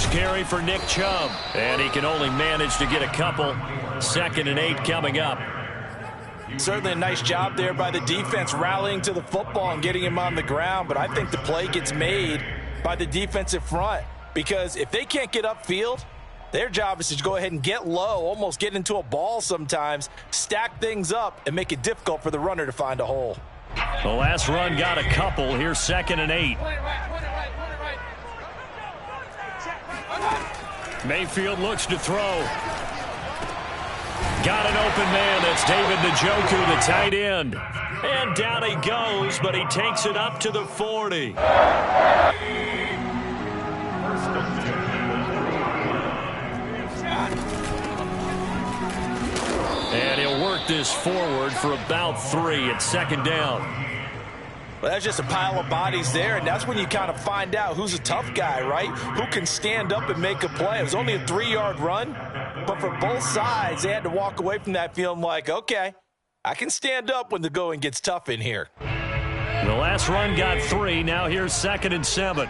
first carry for Nick Chubb. And he can only manage to get a couple. 2nd and 8 coming up. Certainly a nice job there by the defense rallying to the football and getting him on the ground. But I think the play gets made by the defensive front. Because if they can't get upfield, their job is to go ahead and get low, almost get into a ball sometimes, stack things up, and make it difficult for the runner to find a hole. The last run got a couple. Here's 2nd and 8. Mayfield looks to throw. Got an open man. That's David Njoku, the tight end. And down he goes, but he takes it up to the 40. And he'll work this forward for about 3 at 2nd down. Well, that's just a pile of bodies there, and that's when you kind of find out who's a tough guy, right? Who can stand up and make a play. It was only a 3-yard run, but for both sides, they had to walk away from that feeling like, okay, I can stand up when the going gets tough in here. The last run got 3. Now here's 2nd and 7.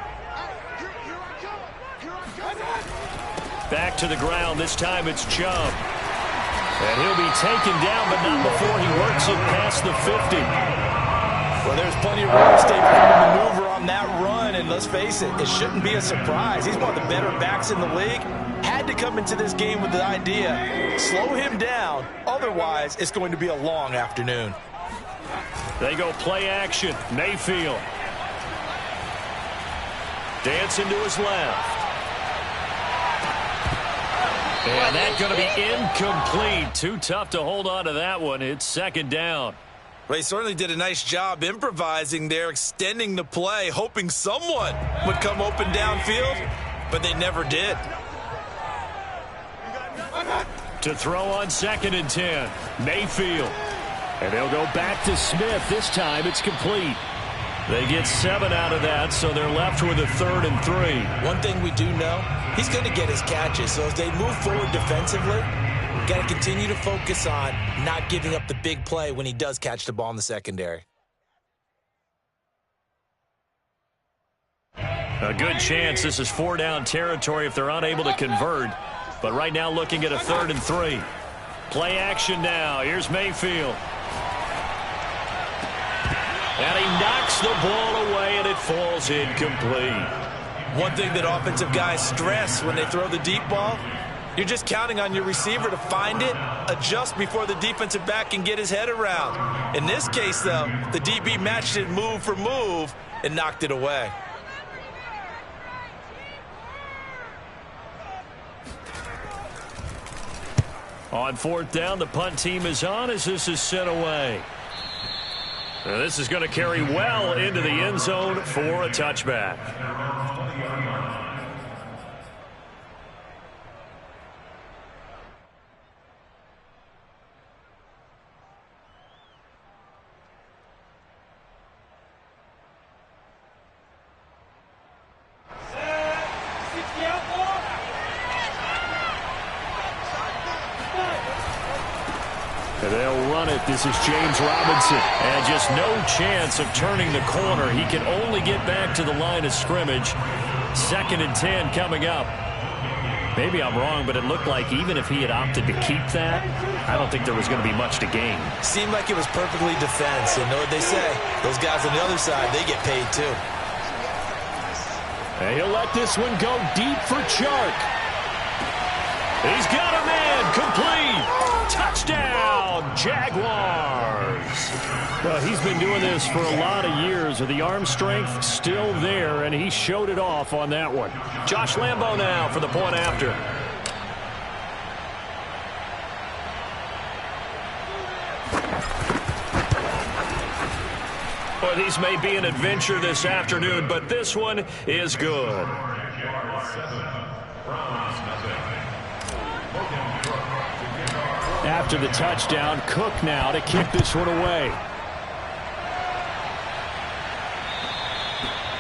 Back to the ground. This time it's Chubb. And he'll be taken down, but not before he works it past the 50. Well, there's plenty of real estate for him to maneuver on that run, and let's face it, it shouldn't be a surprise. He's one of the better backs in the league. Had to come into this game with the idea, slow him down, otherwise it's going to be a long afternoon. They go play action. Mayfield. Dancing to his left. And that's going to be incomplete. Too tough to hold on to that one. It's 2nd down. Well, he certainly did a nice job improvising there, extending the play, hoping someone would come open downfield, but they never did. To throw on 2nd and 10. Mayfield. And they'll go back to Smith. This time it's complete. They get 7 out of that, so they're left with a 3rd and 3. One thing we do know, he's going to get his catches. So as they move forward defensively, got to continue to focus on not giving up the big play when he does catch the ball in the secondary. A good chance this is 4-down territory if they're unable to convert. But right now looking at a 3rd and 3. Play action now. Here's Mayfield. And he knocks the ball away, and it falls incomplete. One thing that offensive guys stress when they throw the deep ball, you're just counting on your receiver to find it, adjust before the defensive back can get his head around. In this case, though, the DB matched it move for move and knocked it away. On 4th down, the punt team is on as this is sent away. Now this is going to carry well into the end zone for a touchback. They'll run it. This is James Robinson. And just no chance of turning the corner. He can only get back to the line of scrimmage. 2nd and 10 coming up. Maybe I'm wrong, but it looked like even if he had opted to keep that, I don't think there was going to be much to gain. Seemed like it was perfectly defense. And know what they say? Those guys on the other side, they get paid too. And he'll let this one go deep for Chark. He's got a man. Complete. Touchdown, Jaguars. Well, he's been doing this for a lot of years with the arm strength still there, and he showed it off on that one. Josh Lambo now for the point after. Well, these may be an adventure this afternoon, but this one is good. After the touchdown, Cook now to kick this one away.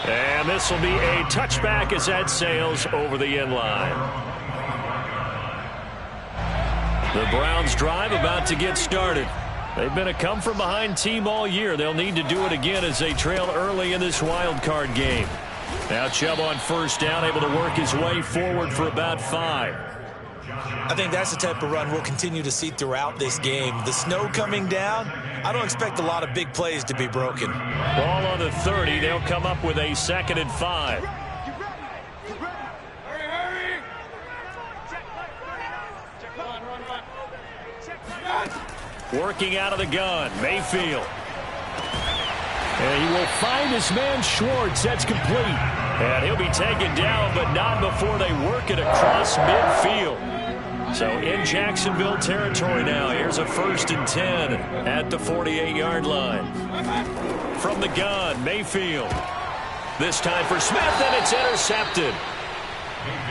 And this will be a touchback as that sails over the end line. The Browns drive about to get started. They've been a come-from-behind team all year. They'll need to do it again as they trail early in this wild card game. Now Chubb on first down, able to work his way forward for about 5. I think that's the type of run we'll continue to see throughout this game. The snow coming down, I don't expect a lot of big plays to be broken. Ball on the 30. They'll come up with a 2nd and 5. Working out of the gun, Mayfield. And he will find his man Schwartz. That's complete. And he'll be taken down, but not before they work it across midfield. So in Jacksonville territory now. Here's a 1st and 10 at the 48-yard line. From the gun, Mayfield. This time for Smith, and it's intercepted.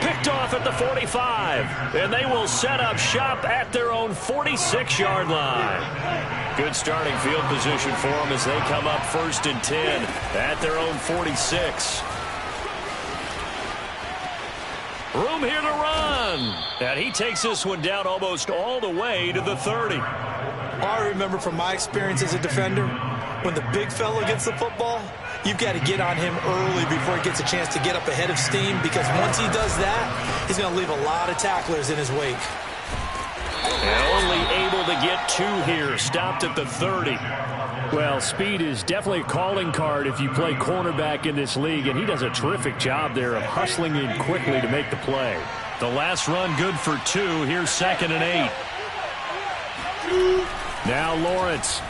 Picked off at the 45. And they will set up shop at their own 46-yard line. Good starting field position for them as they come up 1st and 10 at their own 46. Room here to run. And he takes this one down almost all the way to the 30. I remember from my experience as a defender, when the big fella gets the football, you've got to get on him early before he gets a chance to get up ahead of steam, because once he does that, he's going to leave a lot of tacklers in his wake. And only able to get 2 here, stopped at the 30. Well, speed is definitely a calling card if you play cornerback in this league, and he does a terrific job there of hustling in quickly to make the play. The last run good for 2. Here's 2nd and 8. Now Lawrence.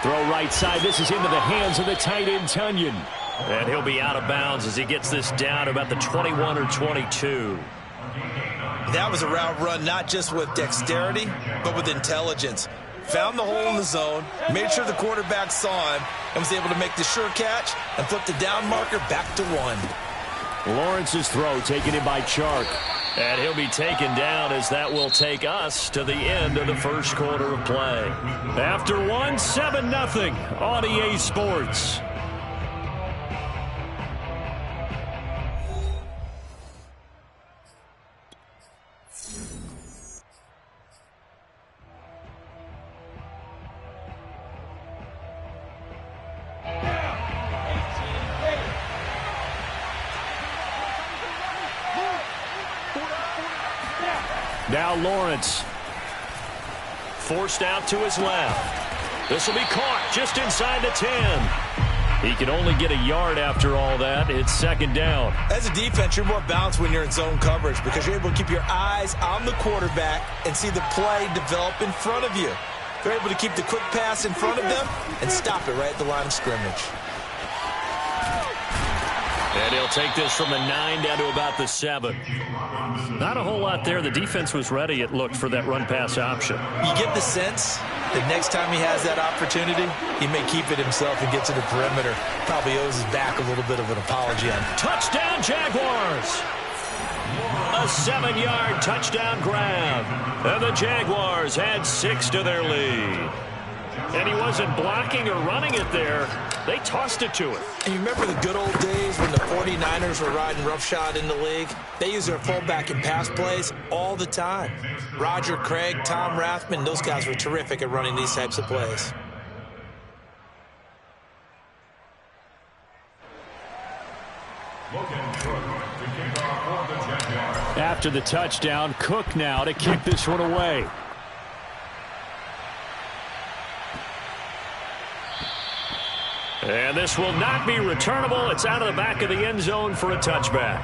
Throw right side. This is into the hands of the tight end, Tunyon. And he'll be out of bounds as he gets this down to about the 21 or 22. That was a route run not just with dexterity, but with intelligence. Found the hole in the zone, made sure the quarterback saw him, and was able to make the sure catch and flip the down marker back to 1. Lawrence's throw taken in by Chark. And he'll be taken down as that will take us to the end of the first quarter of play. After 1, 7-0 on EA Sports. Now Lawrence. Forced out to his left. This will be caught just inside the 10. He can only get a yard after all that. It's 2nd down. As a defense, you're more balanced when you're in zone coverage because you're able to keep your eyes on the quarterback and see the play develop in front of you. They're able to keep the quick pass in front of them and stop it right at the line of scrimmage. And he'll take this from the 9 down to about the 7. Not a whole lot there. The defense was ready, it looked, for that run-pass option. You get the sense that next time he has that opportunity, he may keep it himself and get to the perimeter. Probably owes his back a little bit of an apology on it. Touchdown, Jaguars! A 7-yard touchdown grab. And the Jaguars add 6 to their lead. And he wasn't blocking or running it there. They tossed it to him. And you remember the good old days when the 49ers were riding roughshod in the league? They used their fullback in pass plays all the time. Roger Craig, Tom Rathman, those guys were terrific at running these types of plays. After the touchdown, Cook now to kick this one away. And this will not be returnable. It's out of the back of the end zone for a touchback.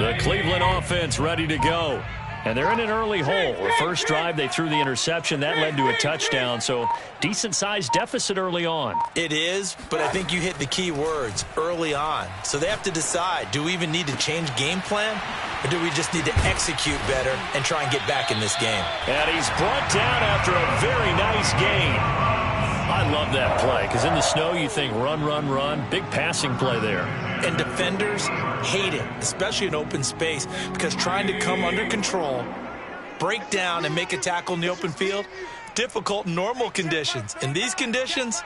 The Cleveland offense ready to go. And they're in an early hole. The first drive, they threw the interception. That led to a touchdown, so decent-sized deficit early on. It is, but I think you hit the key words, early on. So they have to decide, do we even need to change game plan, or do we just need to execute better and try and get back in this game? And he's brought down after a very nice gain. I love that play, because in the snow you think run, run, run. Big passing play there. And defenders hate it, especially in open space, because trying to come under control, break down, and make a tackle in the open field, difficult in normal conditions. In these conditions,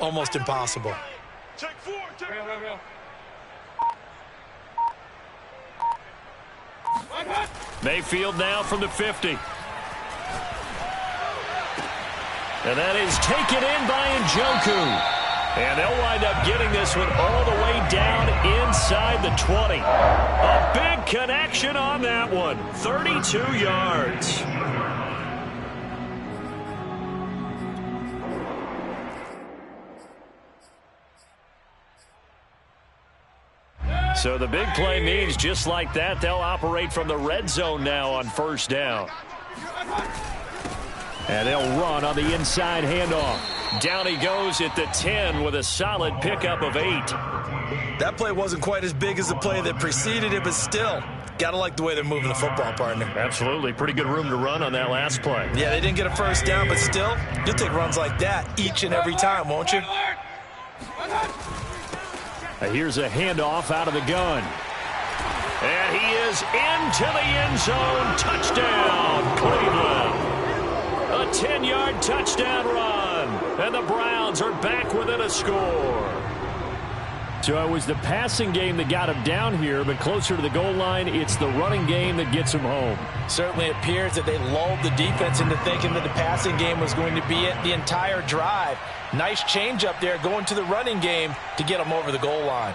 almost impossible. Mayfield now from the 50. And that is taken in by Njoku. And they'll wind up getting this one all the way down inside the 20. A big connection on that one. 32 yards. So the big play means just like that, they'll operate from the red zone now on first down. And they'll run on the inside handoff. Down he goes at the 10 with a solid pickup of 8. That play wasn't quite as big as the play that preceded it, but still, got to like the way they're moving the football, partner. Absolutely. Pretty good room to run on that last play. Yeah, they didn't get a first down, but still, you'll take runs like that each and every time, won't you? Here's a handoff out of the gun. And he is into the end zone. Touchdown, Cleveland. A 10-yard touchdown run. And the Browns are back within a score. So it was the passing game that got him down here, but closer to the goal line, it's the running game that gets him home. Certainly appears that they lulled the defense into thinking that the passing game was going to be it the entire drive. Nice change up there going to the running game to get them over the goal line.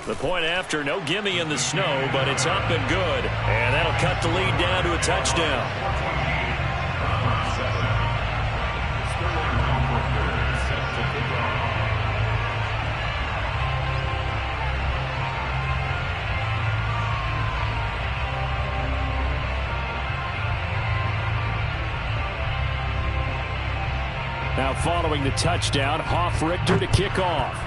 The point after, no gimme in the snow, but it's up and good. And that'll cut the lead down to a touchdown. Now following the touchdown, Hofrichter to kick off.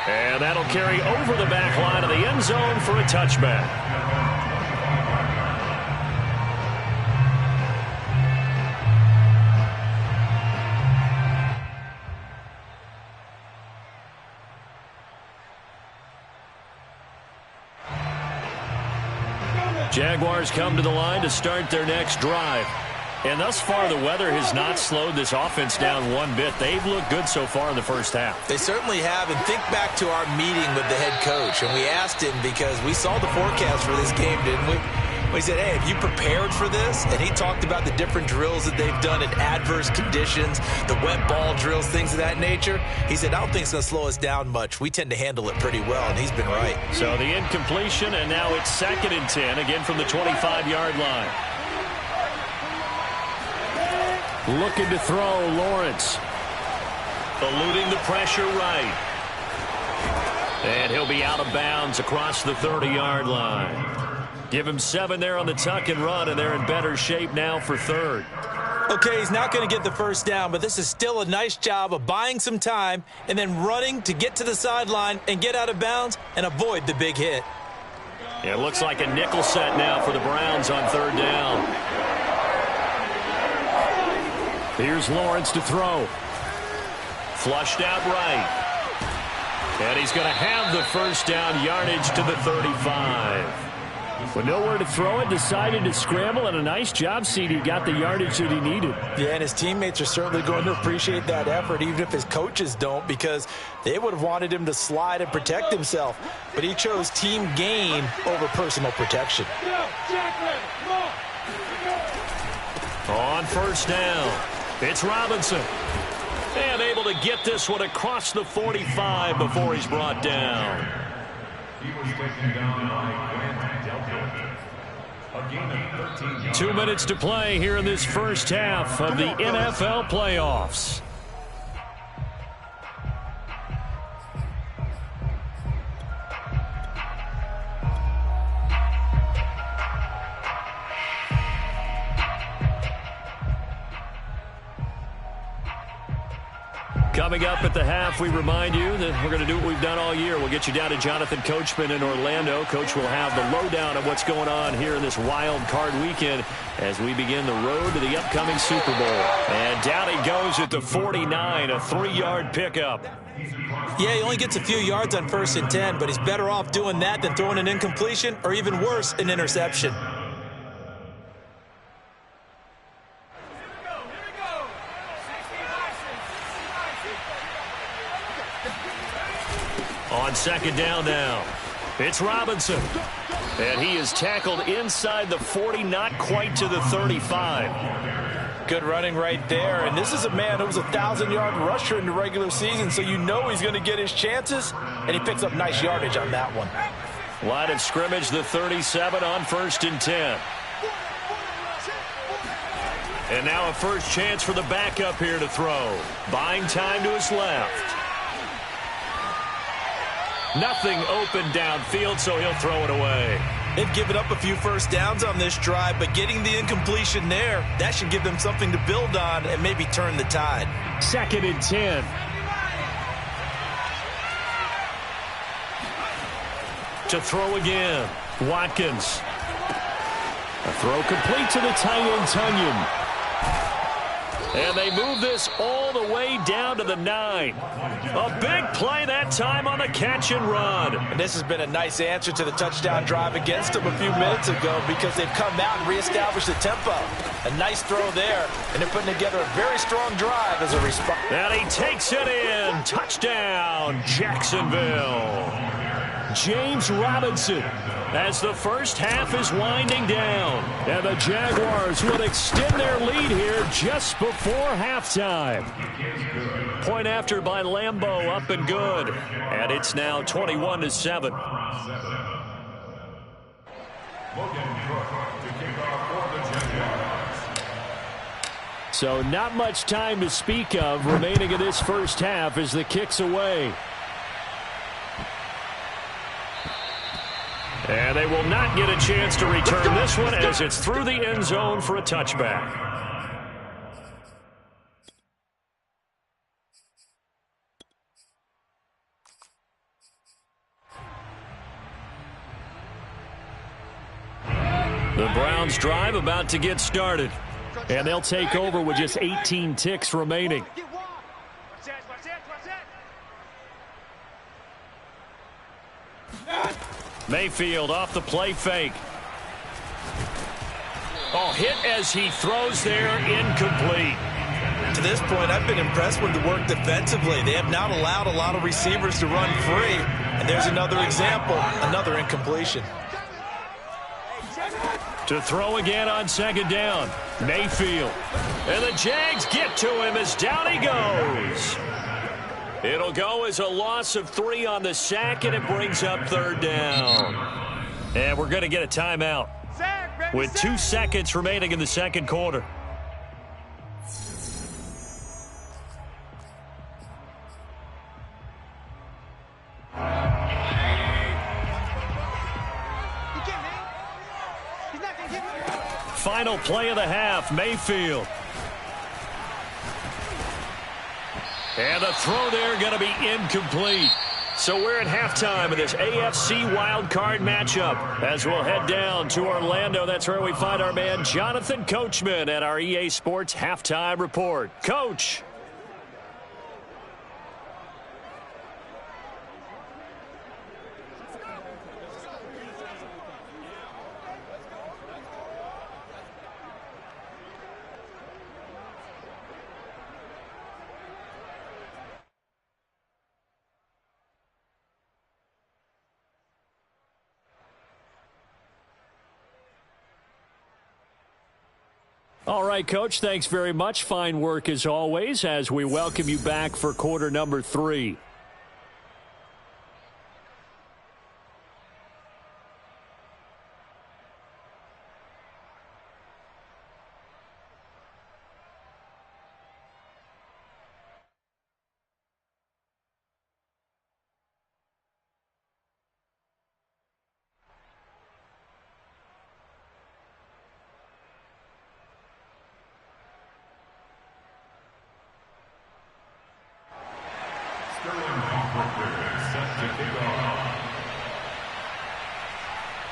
And that'll carry over the back line of the end zone for a touchback. Jaguars come to the line to start their next drive. And thus far, the weather has not slowed this offense down one bit. They've looked good so far in the first half. They certainly have. And think back to our meeting with the head coach. And we asked him because we saw the forecast for this game, didn't we? We said, hey, have you prepared for this? And he talked about the different drills that they've done in adverse conditions, the wet ball drills, things of that nature. He said, I don't think it's going to slow us down much. We tend to handle it pretty well, and he's been right. So the incompletion, and now it's 2nd and 10, again from the 25-yard line. Looking to throw, Lawrence. Eluding the pressure right. And he'll be out of bounds across the 30-yard line. Give him 7 there on the tuck and run, and they're in better shape now for 3rd. Okay, he's not going to get the first down, but this is still a nice job of buying some time and then running to get to the sideline and get out of bounds and avoid the big hit. Yeah, it looks like a nickel set now for the Browns on 3rd down. Here's Lawrence to throw. Flushed out right. And he's going to have the first down, yardage to the 35. With nowhere to throw it, decided to scramble, and a nice job, CD. Got the yardage that he needed. Yeah, and his teammates are certainly going to appreciate that effort, even if his coaches don't, because they would have wanted him to slide and protect himself. But he chose team gain over personal protection. On first down, it's Robinson. And able to get this one across the 45 before he's brought down. He was taken down by Grant Delpit. 2 minutes to play here in this first half of the NFL playoffs. Coming up at the half, we remind you that we're going to do what we've done all year. We'll get you down to Jonathan Coachman in Orlando. Coach will have the lowdown of what's going on here in this wild card weekend as we begin the road to the upcoming Super Bowl. And down he goes at the 49, a 3-yard pickup. Yeah, he only gets a few yards on 1st and 10, but he's better off doing that than throwing an incompletion or even worse, an interception. On 2nd down now, it's Robinson. And he is tackled inside the 40, not quite to the 35. Good running right there. And this is a man who was a 1,000-yard rusher in the regular season, so you know he's going to get his chances. And he picks up nice yardage on that one. Line of scrimmage, the 37 on 1st and 10. And now a first chance for the backup here to throw. Buying time to his left. Nothing open downfield, so he'll throw it away. They've given up a few first downs on this drive, but getting the incompletion there, that should give them something to build on and maybe turn the tide. 2nd and 10. To throw again, Watkins. A throw complete to the tight end, Tunyon. And they move this all the way down to the 9. A big play that time on the catch and run. And this has been a nice answer to the touchdown drive against them a few minutes ago because they've come out and reestablished the tempo. A nice throw there, and they're putting together a very strong drive as a response. And he takes it in. Touchdown, Jacksonville. James Robinson as the first half is winding down. And the Jaguars will extend their lead here just before halftime. Point after by Lambeau, up and good. And it's now 21-7. So not much time to speak of remaining in this first half as the kick's away. And they will not get a chance to return this one as it's through the end zone for a touchback. The Browns drive about to get started. And they'll take over with just 18 ticks remaining. Mayfield off the play fake. Oh, hit as he throws there, incomplete. To this point, I've been impressed with the work defensively. They have not allowed a lot of receivers to run free. And there's another example, another incompletion. To throw again on 2nd down, Mayfield. And the Jags get to him as down he goes. It'll go as a loss of 3 on the sack, and it brings up 3rd down. And we're going to get a timeout with 2 seconds remaining in the second quarter. Final play of the half, Mayfield. And the throw there going to be incomplete. So we're at halftime of this AFC wildcard matchup as we'll head down to Orlando. That's where we find our man Jonathan Coachman at our EA Sports Halftime Report. Coach. All right, Coach, thanks very much. Fine work as always as we welcome you back for quarter number 3.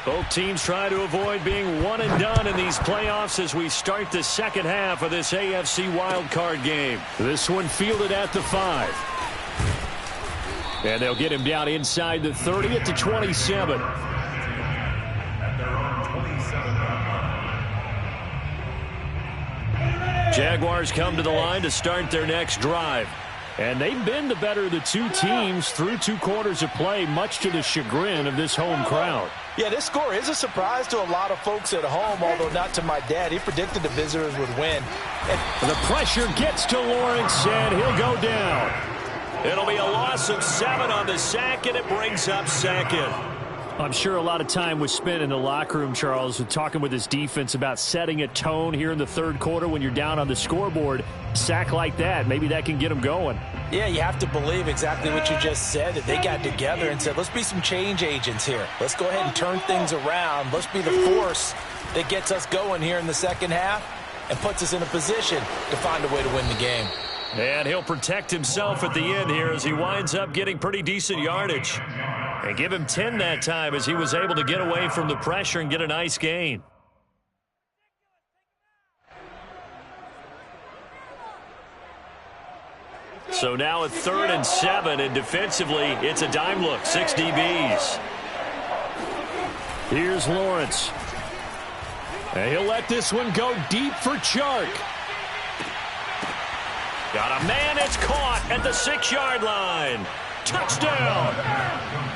Both teams try to avoid being one and done in these playoffs as we start the second half of this AFC wildcard game. This one fielded at the 5. And they'll get him down inside the 30 at the 27. Jaguars come to the line to start their next drive. And they've been the better of the two teams through 2 quarters of play, much to the chagrin of this home crowd. Yeah, this score is a surprise to a lot of folks at home, although not to my dad. He predicted the visitors would win. The pressure gets to Lawrence, and he'll go down. It'll be a loss of 7 on the sack, and it brings up second. I'm sure a lot of time was spent in the locker room, Charles, talking with his defense about setting a tone here in the third quarter when you're down on the scoreboard. Sack like that, maybe that can get them going. Yeah, you have to believe exactly what you just said, that they got together and said, let's be some change agents here. Let's go ahead and turn things around. Let's be the force that gets us going here in the second half and puts us in a position to find a way to win the game. And he'll protect himself at the end here as he winds up getting pretty decent yardage. And give him 10 that time as he was able to get away from the pressure and get a nice gain. So now at 3rd and 7, and defensively, it's a dime look, 6 DBs. Here's Lawrence. And he'll let this one go deep for Chark. Got a man, it's caught at the 6-yard line. Touchdown!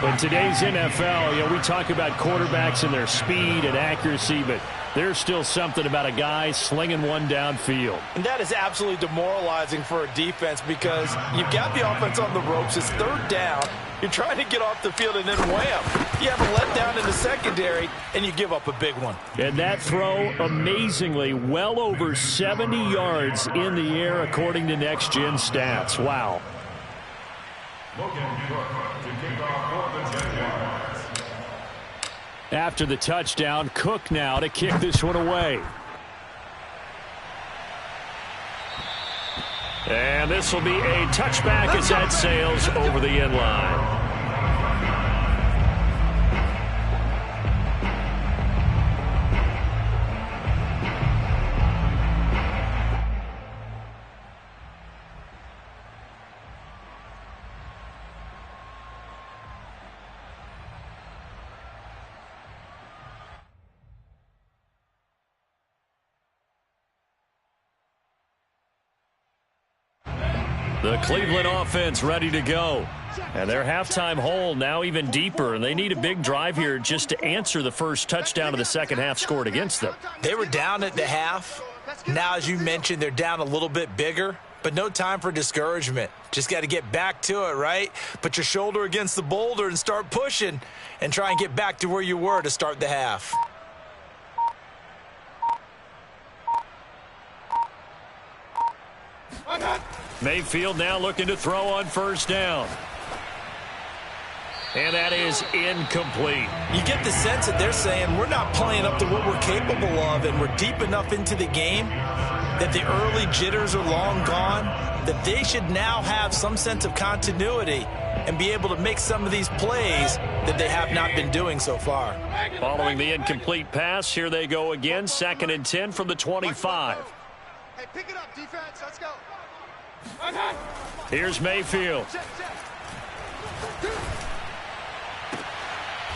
In today's NFL, we talk about quarterbacks and their speed and accuracy, but there's still something about a guy slinging one downfield. And that is absolutely demoralizing for a defense because you've got the offense on the ropes. It's 3rd down. You're trying to get off the field, and then wham! You have a letdown in the secondary, and you give up a big one. And that throw, amazingly, well over 70 yards in the air, according to Next Gen Stats. Wow. After the touchdown, Cook now to kick this one away. And this will be a touchback as that sails over the end line. The Cleveland offense ready to go. And their halftime hole now even deeper, and they need a big drive here just to answer the first touchdown of the second half scored against them. They were down at the half. Now, as you mentioned, they're down a little bit bigger, but no time for discouragement. Just got to get back to it, right? Put your shoulder against the boulder and start pushing and try and get back to where you were to start the half. Mayfield now looking to throw on first down. And that is incomplete. You get the sense that they're saying we're not playing up to what we're capable of, and we're deep enough into the game that the early jitters are long gone, that they should now have some sense of continuity and be able to make some of these plays that they have not been doing so far. Following the incomplete pass, here they go again, 2nd and 10 from the 25. Hey, pick it up, defense. Let's go. Here's Mayfield.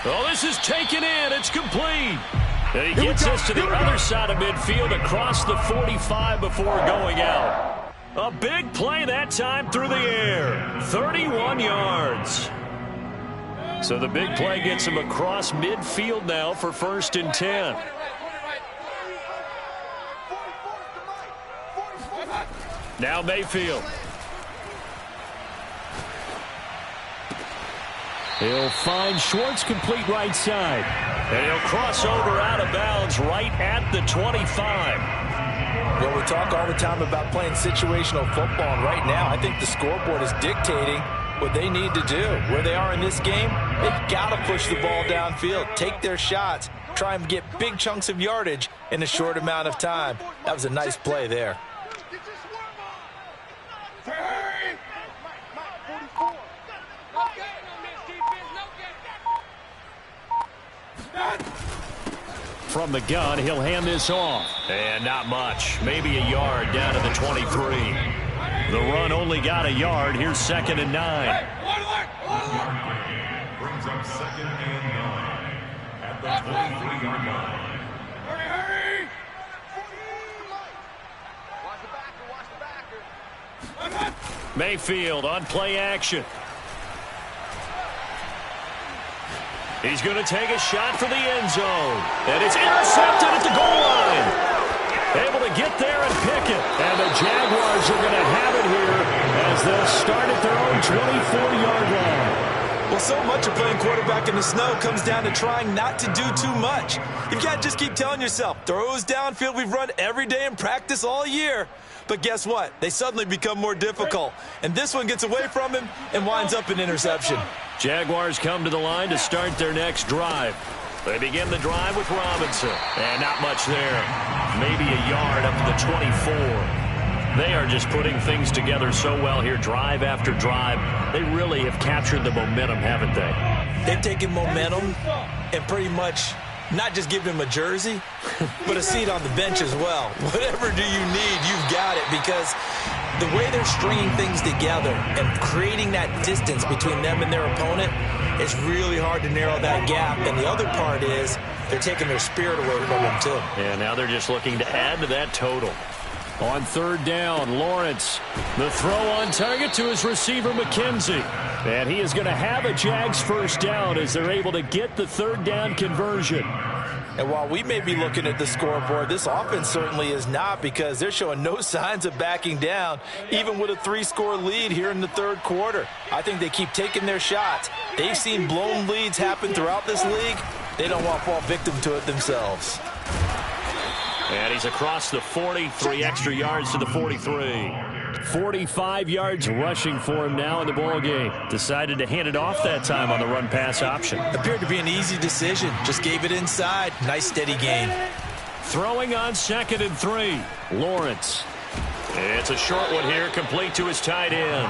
Oh, this is taken in. It's complete. And he gets us to the other side of midfield across the 45 before going out. A big play that time through the air. 31 yards. So the big play gets him across midfield now for 1st and 10. Now Mayfield. He'll find Schwartz complete right side. And he'll cross over out of bounds right at the 25. Well, we talk all the time about playing situational football, and right now I think the scoreboard is dictating what they need to do. Where they are in this game, they've got to push the ball downfield, take their shots, try and get big chunks of yardage in a short amount of time. That was a nice play there. From the gun, he'll hand this off. And not much. Maybe a yard down to the 23. The run only got a yard. Here's 2nd and 9. Brings up 2nd and 9 at the 23-yard line. Hurry! Watch the backer. Mayfield on play action. He's going to take a shot for the end zone. And it's intercepted at the goal line. Able to get there and pick it. And the Jaguars are going to have it here as they'll start at their own 24-yard line. Well, so much of playing quarterback in the snow comes down to trying not to do too much. You've got to just keep telling yourself, throws downfield we've run every day in practice all year. But guess what? They suddenly become more difficult. And this one gets away from him and winds up an interception. Jaguars come to the line to start their next drive. They begin the drive with Robinson. And not much there. Maybe a yard up to the 24. They are just putting things together so well here, drive after drive. They really have captured the momentum, haven't they? They've taken momentum and pretty much not just given him a jersey, but a seat on the bench as well. Whatever do you need, you've got it, because the way they're stringing things together and creating that distance between them and their opponent, it's really hard to narrow that gap. And the other part is they're taking their spirit away from them, too. And now they're just looking to add to that total. On 3rd down, Lawrence. The throw on target to his receiver, McKenzie. And he is going to have a Jags first down as they're able to get the 3rd down conversion. And while we may be looking at the scoreboard, this offense certainly is not, because they're showing no signs of backing down, even with a 3-score lead here in the 3rd quarter. I think they keep taking their shots. They've seen blown leads happen throughout this league. They don't want to fall victim to it themselves. And he's across the 40, 3 extra yards to the 43. 45 yards rushing for him now in the ball game. Decided to hand it off that time on the run-pass option. Appeared to be an easy decision. Just gave it inside. Nice steady gain. Throwing on 2nd and 3. Lawrence. It's a short one here, complete to his tight end.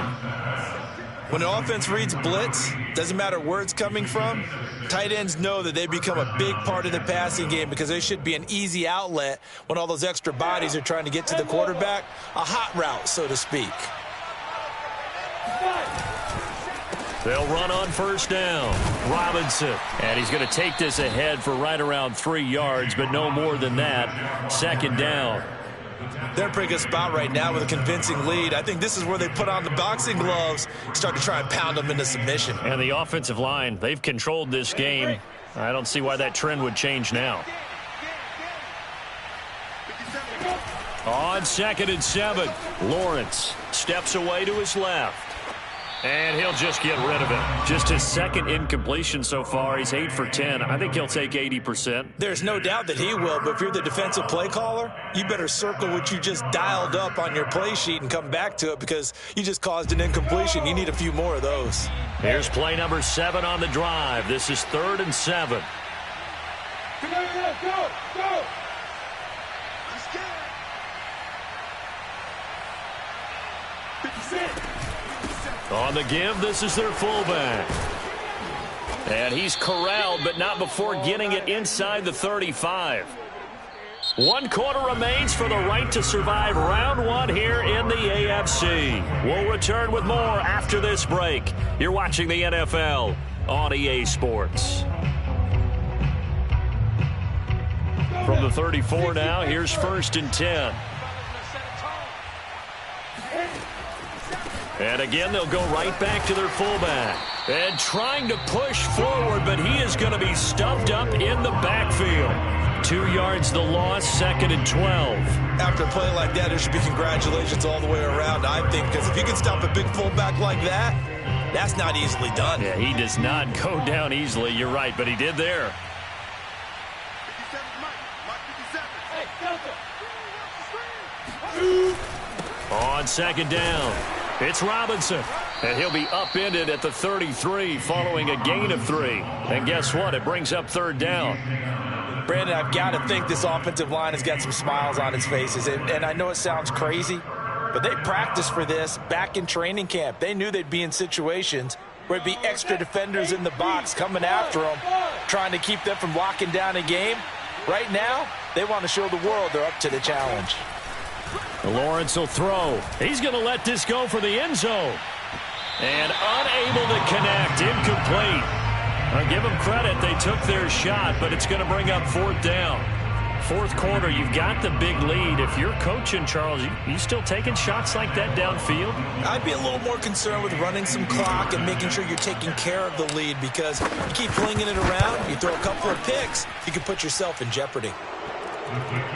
When the offense reads blitz, doesn't matter where it's coming from, tight ends know that they become a big part of the passing game, because they should be an easy outlet when all those extra bodies are trying to get to the quarterback. A hot route, so to speak. They'll run on 1st down. Robinson. And he's going to take this ahead for right around 3 yards, but no more than that. 2nd down. They're in a pretty good spot right now with a convincing lead. I think this is where they put on the boxing gloves, start to try and pound them into submission. And the offensive line, they've controlled this game. I don't see why that trend would change now. On 2nd and 7, Lawrence steps away to his left. And he'll just get rid of it. Just his 2nd incompletion so far. He's 8 for 10. I think he'll take 80%. There's no doubt that he will, but if you're the defensive play caller, you better circle what you just dialed up on your play sheet and come back to it, because you just caused an incompletion. You need a few more of those. Here's play number 7 on the drive. This is 3rd and 7. Go! Let's get it! 56. On the give, this is their fullback. And he's corralled, but not before getting it inside the 35. 1 quarter remains for the right to survive round 1 here in the AFC. We'll return with more after this break. You're watching the NFL on EA Sports. From the 34 now, here's 1st and 10. And again, they'll go right back to their fullback. And trying to push forward, but he is going to be stuffed up in the backfield. 2 yards the loss, 2nd and 12. After a play like that, there should be congratulations all the way around, I think, because if you can stop a big fullback like that, that's not easily done. Yeah, he does not go down easily. You're right, but he did there. 57, Mike. Hey, On 2nd down, it's Robinson. And he'll be upended at the 33 following a gain of 3. And guess what? It brings up 3rd down. Brandon, I've got to think this offensive line has got some smiles on its faces. And I know it sounds crazy, but they practiced for this back in training camp. They knew they'd be in situations where it'd be extra defenders in the box coming after them. trying to keep them from locking down a game. Right now, they want to show the world they're up to the challenge. Lawrence will throw. He's going to let this go for the end zone. And unable to connect. Incomplete. I'll give them credit. They took their shot, but it's going to bring up fourth down. Fourth quarter, you've got the big lead. If you're coaching, Charles, you still taking shots like that downfield? I'd be a little more concerned with running some clock and making sure you're taking care of the lead, because you keep flinging it around, you throw a couple of picks, you can put yourself in jeopardy.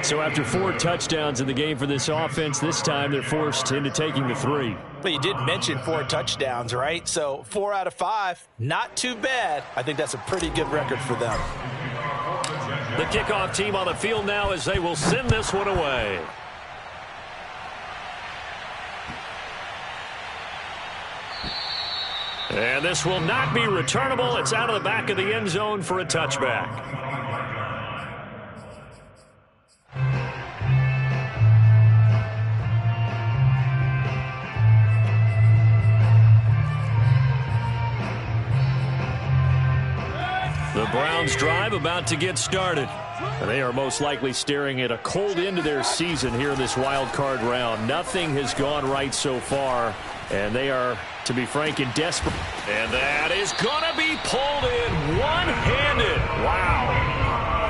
So after 4 touchdowns in the game for this offense, this time they're forced into taking the 3. But you did mention 4 touchdowns, right? So 4 out of 5, not too bad. I think that's a pretty good record for them. The kickoff team on the field now as they will send this one away. And this will not be returnable. It's out of the back of the end zone for a touchback. The Browns drive about to get started. And they are most likely staring at a cold end to their season here in this wild card round. Nothing has gone right so far, and they are, to be frank, in desperate. And that is going to be pulled in one-handed. Wow.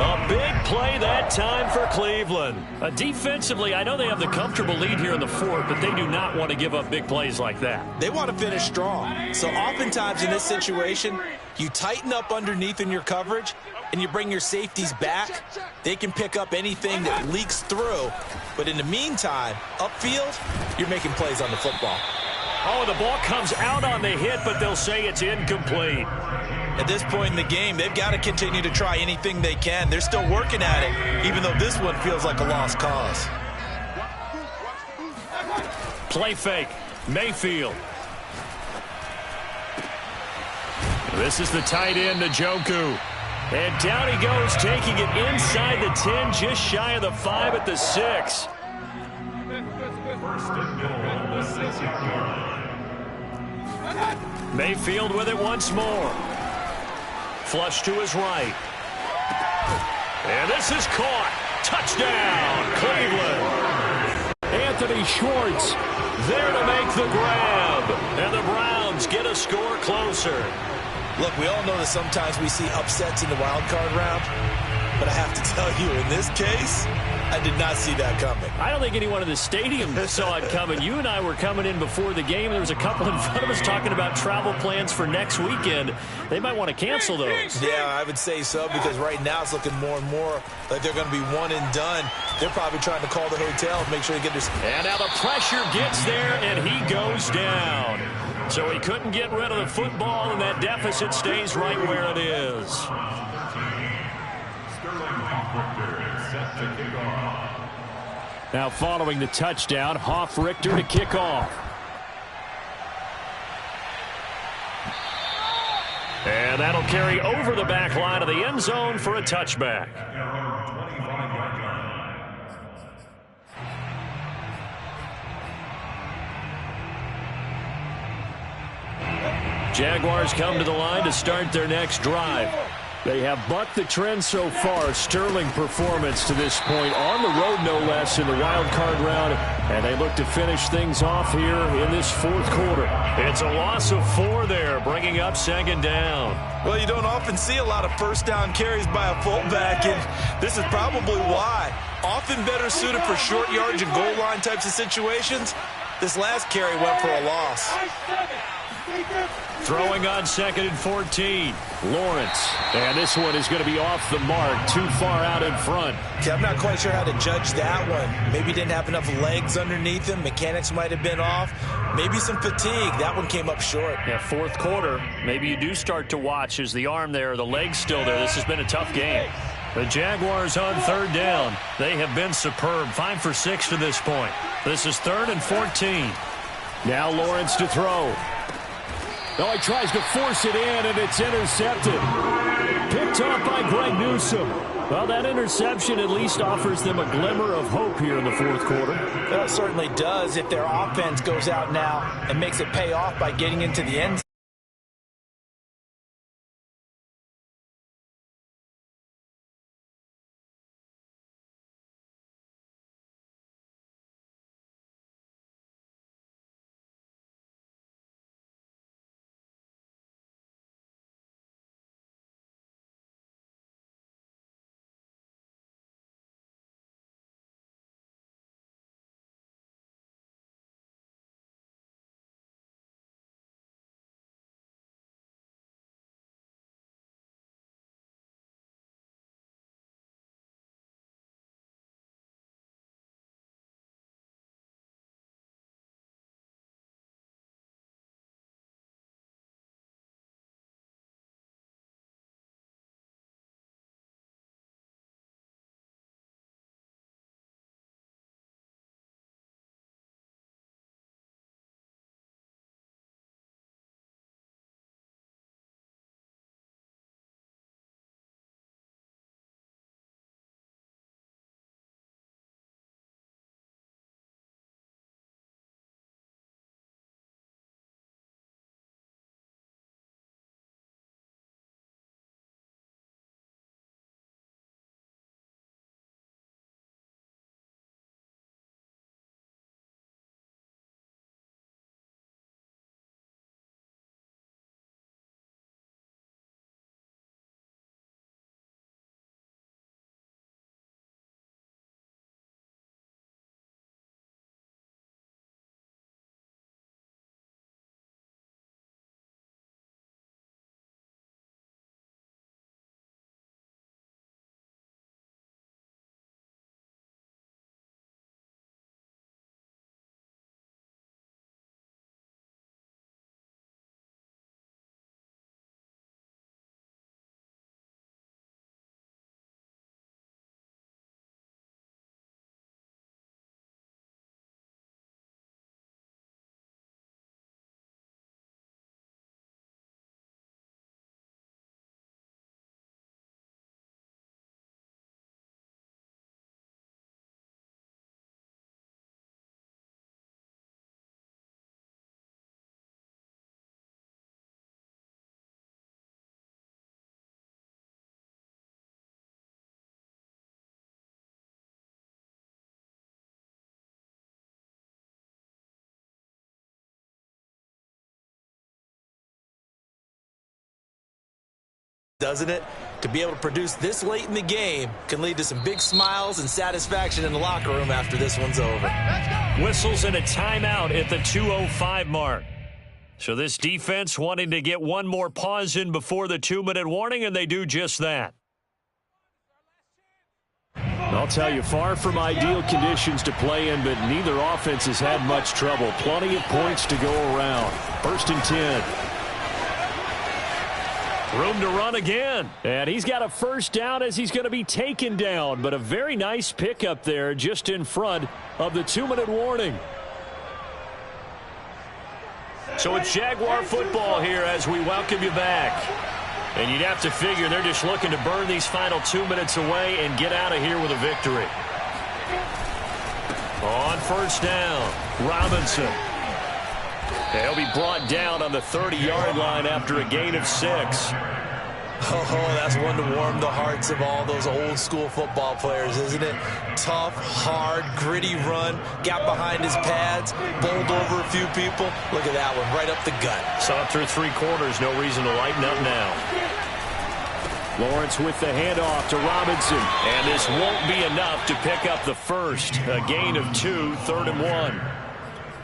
A big play that time for Cleveland. Defensively, I know they have the comfortable lead here in the fourth, but they do not want to give up big plays like that. They want to finish strong. So oftentimes in this situation, you tighten up underneath in your coverage, and you bring your safeties back. They can pick up anything that leaks through. But in the meantime, upfield, you're making plays on the football. Oh, the ball comes out on the hit, but they'll say it's incomplete. At this point in the game, they've got to continue to try anything they can. They're still working at it, even though this one feels like a lost cause. Play fake. Mayfield. This is the tight end, Njoku. And down he goes, taking it inside the 10, just shy of the 5 at the 6. Mayfield with it once more. Flush to his right. And this is caught. Touchdown, Cleveland. Anthony Schwartz there to make the grab. And the Browns get a score closer. Look, we all know that sometimes we see upsets in the wild card round, but I have to tell you, in this case, I did not see that coming. I don't think anyone in the stadium saw it coming. You and I were coming in before the game. There was a couple in front of us talking about travel plans for next weekend. They might want to cancel those. Yeah, I would say so, because right now it's looking more and more like they're going to be one and done. They're probably trying to call the hotel and make sure they get their... And now the pressure gets there, and he goes down. So he couldn't get rid of the football, and that deficit stays right where it is. Now following the touchdown, Hoff-Richter to kick off. And that'll carry over the back line of the end zone for a touchback. Jaguars come to the line to start their next drive. They have bucked the trend so far. Sterling performance to this point on the road, no less, in the wild card round. And they look to finish things off here in this fourth quarter. It's a loss of 4 there, bringing up second down. Well, you don't often see a lot of first down carries by a fullback, and this is probably why. Often better suited for short yards and goal line types of situations. This last carry went for a loss. Throwing on 2nd and 14. Lawrence. And this one is going to be off the mark. Too far out in front. Okay, I'm not quite sure how to judge that one. Maybe didn't have enough legs underneath him. Mechanics might have been off. Maybe some fatigue. That one came up short. Yeah, fourth quarter. Maybe you do start to watch as the arm there, the leg's still there. This has been a tough game. The Jaguars on 3rd down. They have been superb. 5 for 6 to this point. This is 3rd and 14. Now Lawrence to throw. Oh, he tries to force it in, and it's intercepted. Picked up by Greg Newsome. Well, that interception at least offers them a glimmer of hope here in the fourth quarter. That certainly does if their offense goes out now and makes it pay off by getting into the end zone. doesn't it? To be able to produce this late in the game can lead to some big smiles and satisfaction in the locker room after this one's over. Whistles and a timeout at the 2:05 mark. So this defense wanting to get one more pause in before the 2-minute warning, and they do just that. I'll tell you, far from ideal conditions to play in, but neither offense has had much trouble. Plenty of points to go around. 1st and 10. Room to run again. And he's got a first down as he's going to be taken down, but a very nice pickup there just in front of the 2-minute warning. So it's Jaguar football here as we welcome you back. And you'd have to figure they're just looking to burn these final 2 minutes away and get out of here with a victory. On first down, Robinson. He'll be brought down on the 30-yard line after a gain of 6. Oh, that's one to warm the hearts of all those old-school football players, isn't it? Tough, hard, gritty run, got behind his pads, bowled over a few people. Look at that one, right up the gut. Saw it through 3 quarters, no reason to lighten up now. Lawrence with the handoff to Robinson, and this won't be enough to pick up the first. A gain of 2, 3rd and 1.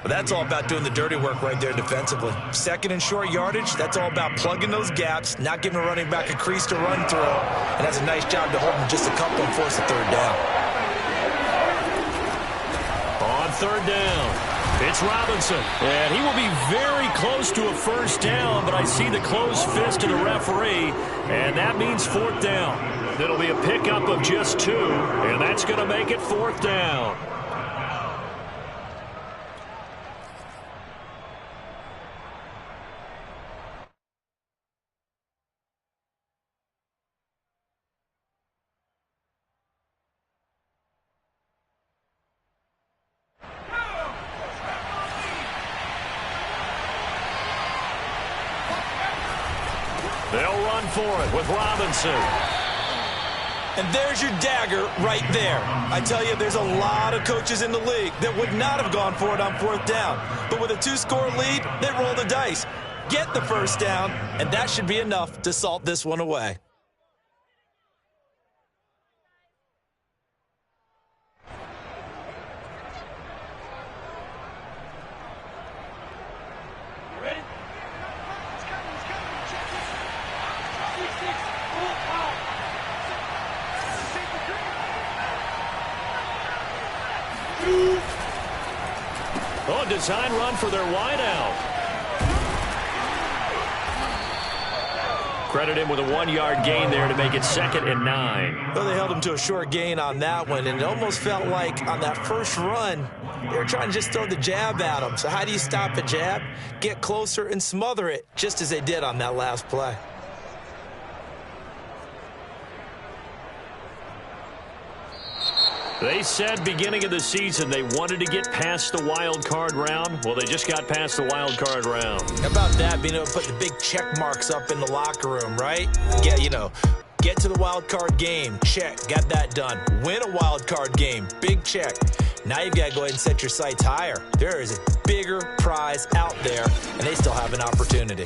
But that's all about doing the dirty work right there defensively. 2nd and short yardage, that's all about plugging those gaps, not giving a running back a crease to run through. And that's a nice job to hold him just a couple and force a 3rd down. On 3rd down, it's Robinson. And he will be very close to a first down, but I see the closed fist of the referee, and that means 4th down. It'll be a pickup of just 2, and that's going to make it 4th down. They'll run for it with Robinson. And there's your dagger right there. I tell you, there's a lot of coaches in the league that would not have gone for it on 4th down. But with a 2-score lead, they roll the dice. Get the first down, and that should be enough to salt this one away. Oh, design run for their wideout. Credit him with a 1-yard gain there to make it 2nd and 9. Well, they held him to a short gain on that one, and it almost felt like on that first run, they were trying to just throw the jab at him. So how do you stop a jab? Get closer and smother it, just as they did on that last play. They said beginning of the season they wanted to get past the wild card round. Well, they just got past the wild card round. How about that, being able to put the big check marks up in the locker room, right? Get to the wild card game, check, got that done. Win a wild card game, big check. Now you've got to go ahead and set your sights higher. There is a bigger prize out there, and they still have an opportunity.